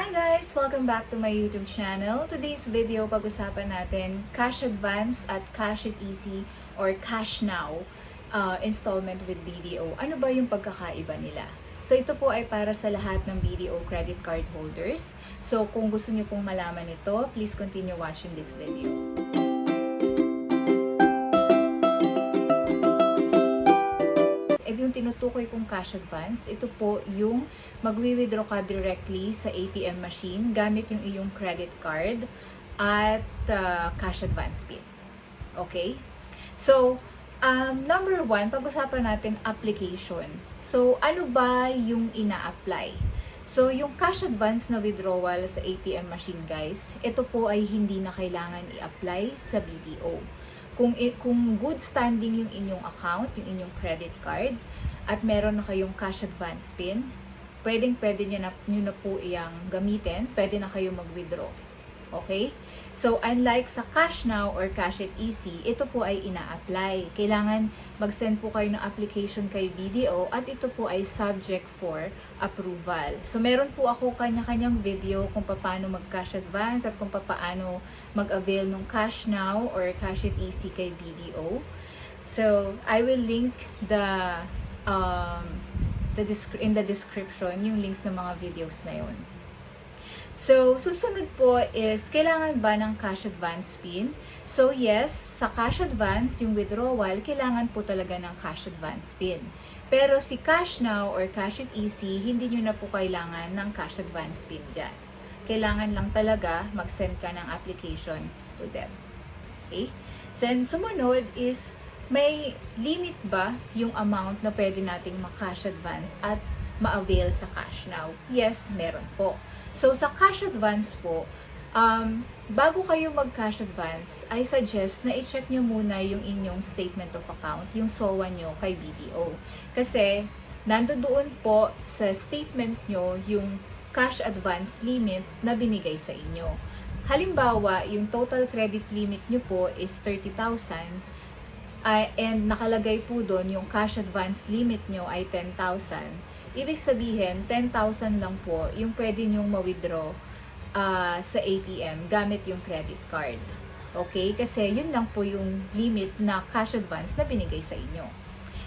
Hi guys! Welcome back to my YouTube channel. Today's video, pag-usapan natin Cash Advance at Cash It Easy or Cash Now installment with BDO. Ano ba yung pagkakaiba nila? So ito po ay para sa lahat ng BDO credit card holders. So kung gusto niyo pong malaman ito, please continue watching this video. Yung tinutukoy kong cash advance, ito po yung magwi-withdraw ka directly sa ATM machine gamit yung iyong credit card at cash advance PIN. Okay? So, number one, pag-usapan natin application. So, ano ba yung ina-apply? So, yung cash advance na withdrawal sa ATM machine, guys, ito po ay hindi na kailangan i-apply sa BDO. Kung good standing yung inyong account, yung inyong credit card, at meron na kayong cash advance PIN, pwede nyo na po iyang gamitin, pwede na kayo mag-withdraw. Okay? So, unlike sa Cash Now or Cash It Easy, ito po ay ina-apply. Kailangan mag-send po kayo ng application kay BDO at ito po ay subject for approval. So, meron po ako kanya-kanyang video kung paano mag-cash advance at kung paano mag-avail ng Cash Now or Cash It Easy kay BDO. So, I will link in the description yung links ng mga videos na yun. So, susunod po is, kailangan ba ng cash advance PIN? So, yes, sa cash advance, yung withdrawal, kailangan po talaga ng cash advance PIN. Pero si Cash Now or Cash It Easy, hindi nyo na po kailangan ng cash advance PIN dyan. Kailangan lang talaga mag-send ka ng application to them. Okay? Then, sumunod is, may limit ba yung amount na pwede nating ma-cash advance at ma-avail sa Cash Now? Yes, meron po. So, sa cash advance po, bago kayo mag-cash advance, I suggest na i-check nyo muna yung inyong statement of account, yung SOA nyo kay BDO. Kasi, nandoon po sa statement nyo yung cash advance limit na binigay sa inyo. Halimbawa, yung total credit limit nyo po is 30,000 and nakalagay po doon yung cash advance limit nyo ay 10,000. Ibig sabihin, 10,000 lang po yung pwede nyong ma-withdraw sa ATM gamit yung credit card. Okay? Kasi yun lang po yung limit na cash advance na binigay sa inyo.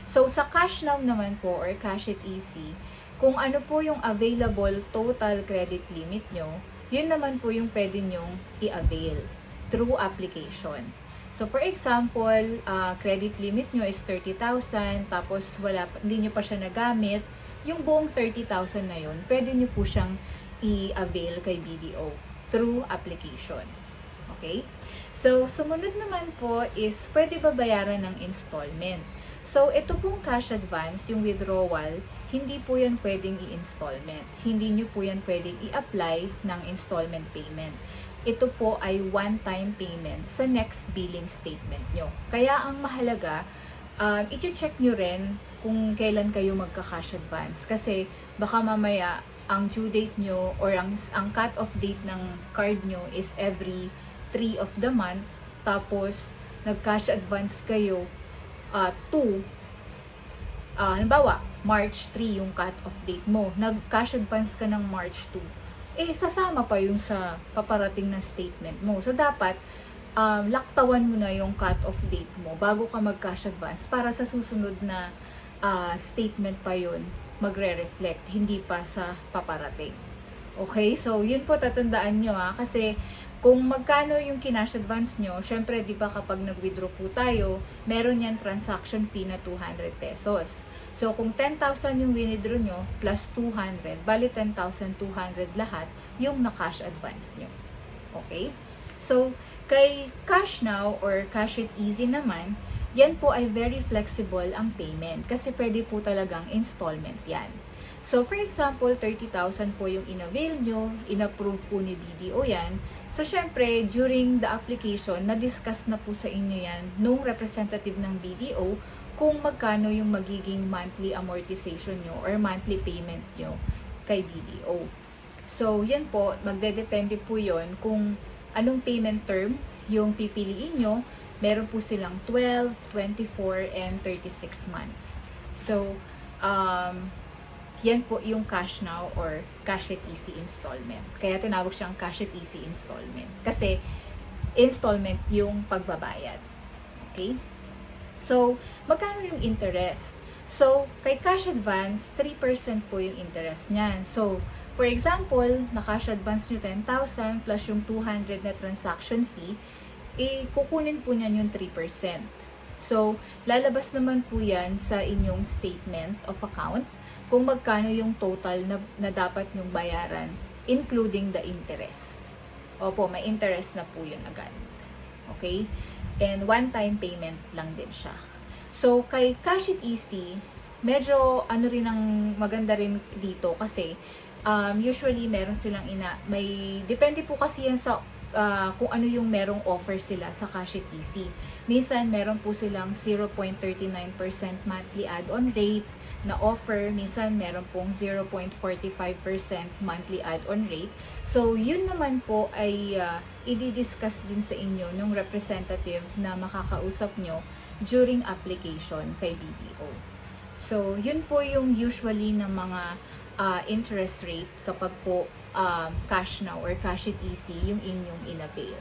So, sa Cash Now naman po or Cash It Easy, kung ano po yung available total credit limit nyo, yun naman po yung pwede nyong i-avail through application. So, for example, credit limit nyo is 30,000, tapos hindi nyo pa siya nagamit, yung buong 30,000 na yun, pwede nyo po siyang i-avail kay BDO through application. Okay? So, sumunod naman po is, pwede ba bayaran ng installment? So, ito pong cash advance, yung withdrawal, hindi po yan pwedeng i-installment. Hindi nyo po yan pwedeng i-apply ng installment payment. Ito po ay one-time payment sa next billing statement nyo. Kaya ang mahalaga, i-check nyo rin kung kailan kayo magka-cash advance. Kasi baka mamaya ang due date nyo or ang cut-off date ng card nyo is every 3 of the month. Tapos nag-cash advance kayo halimbawa, March 3 yung cut-off date mo. Nag-cash advance ka ng March 2. Sasama pa yung sa paparating na statement mo. So, dapat laktawan mo na yung cut-off date mo bago ka mag-cash advance para sa susunod na statement pa yun magre-reflect, hindi pa sa paparating. Okay? So, yun po tatandaan nyo kasi kung magkano yung kinash advance nyo, syempre, di ba kapag nag-withdraw po tayo, meron yan transaction fee na 200 pesos. So, kung 10,000 yung withdraw nyo, plus 200, bali 10,200 lahat yung na-cash advance nyo. Okay? So, kay Cash Now or Cash It Easy naman, yan po ay very flexible ang payment kasi pwede po talagang installment yan. So, for example, 30,000 po yung in-avail nyo, in-approve po ni BDO yan. So, syempre, during the application, na-discuss na po sa inyo yan nung representative ng BDO kung magkano yung magiging monthly amortization nyo or monthly payment nyo kay BDO. So, yan po, magdedepende po yon kung anong payment term yung pipiliin nyo. Meron po silang 12, 24, and 36 months. So, yan po yung cash now or cash it easy installment. Kaya tinawag siyang cash it easy installment. Kasi installment yung pagbabayad. Okay? So, magkano yung interest? So, kay cash advance, 3% po yung interest niyan. So, for example, na-cash advance nyo 10,000 plus yung 200 na transaction fee, kukunin po niyan yung 3%. So, lalabas naman po yan sa inyong statement of account kung magkano yung total na dapat nyong bayaran, including the interest. Opo, may interest na po yun agad. Okay? And one-time payment lang din siya. So, kay Cash It Easy, medyo rin ang maganda rin dito kasi usually meron silang depende po kasi yan sa kung ano yung merong offer sila sa Cash It Easy. Minsan meron po silang 0.39% monthly add-on rate na offer. Minsan meron pong 0.45% monthly add-on rate. So, yun naman po ay i-discuss din sa inyo ng representative na makakausap nyo during application kay BDO. So, yun po yung usually ng mga interest rate kapag po cash now or cash it easy yung inyong inavail.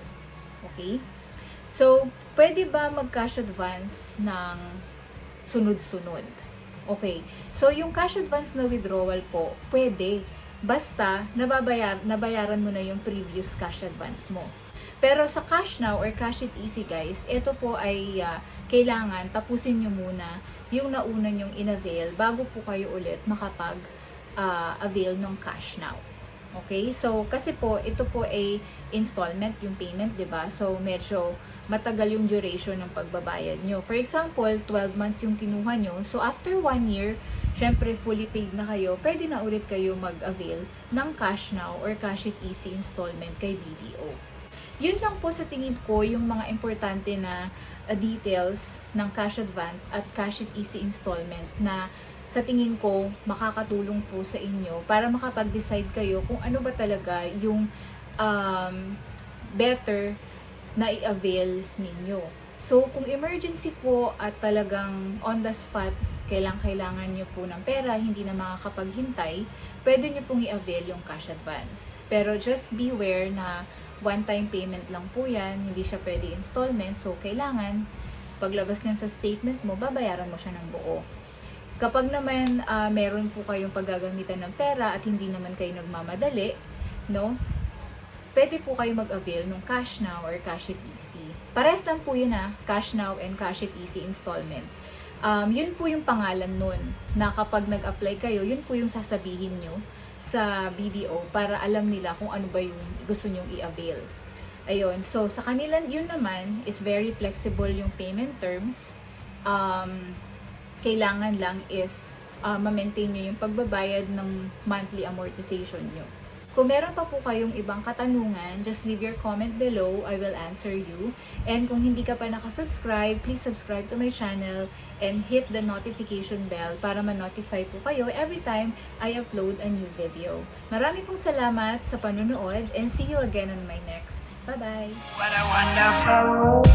Okay? So, pwede ba mag-cash advance ng sunod-sunod? Okay. So, yung cash advance na withdrawal po, pwede. Basta, nabayaran mo na yung previous cash advance mo. Pero sa cash now or cash it easy guys, ito po ay kailangan tapusin nyo muna yung nauna nyong inavail bago po kayo ulit makapag-avail ng cash now. Okay? So, kasi po, ito po ay installment, yung payment, diba? So, medyo matagal yung duration ng pagbabayad nyo. For example, 12 months yung kinuha nyo. So, after 1 year, syempre, fully paid na kayo, pwede na ulit kayo mag-avail ng cash now or cash it easy installment kay BDO. Yun lang po sa tingin ko yung mga importante na details ng cash advance at cash it easy installment na sa tingin ko makakatulong po sa inyo para makapag-decide kayo kung ano ba talaga yung better na i-avail ninyo. So, kung emergency po at talagang on the spot, kailangan nyo po ng pera, hindi na makakapaghintay, pwede nyo pong i-avail yung cash advance. Pero just beware na one-time payment lang po yan, hindi siya pwede installment, so kailangan, paglabas niyan sa statement mo, babayaran mo siya ng buo. Kapag naman meron po kayong paggagamitan ng pera at hindi naman kayo nagmamadali, no? Pwede po kayo mag-avail ng cash now or cash it easy. Parehas lang po yun cash now and cash it easy installment. Yun po yung pangalan nun, na kapag nag-apply kayo, yun po yung sasabihin nyo sa BDO para alam nila kung ano ba yung gusto nyong i-avail. Ayun, so sa kanila yun naman is very flexible yung payment terms. Kailangan lang is ma-maintain nyo yung pagbabayad ng monthly amortization nyo. Kung meron pa po kayong ibang katanungan, just leave your comment below. I will answer you. And kung hindi ka pa nakasubscribe, please subscribe to my channel and hit the notification bell para ma-notify po kayo every time I upload a new video. Marami pong salamat sa panunood and see you again on my next. Bye-bye! What a wonderful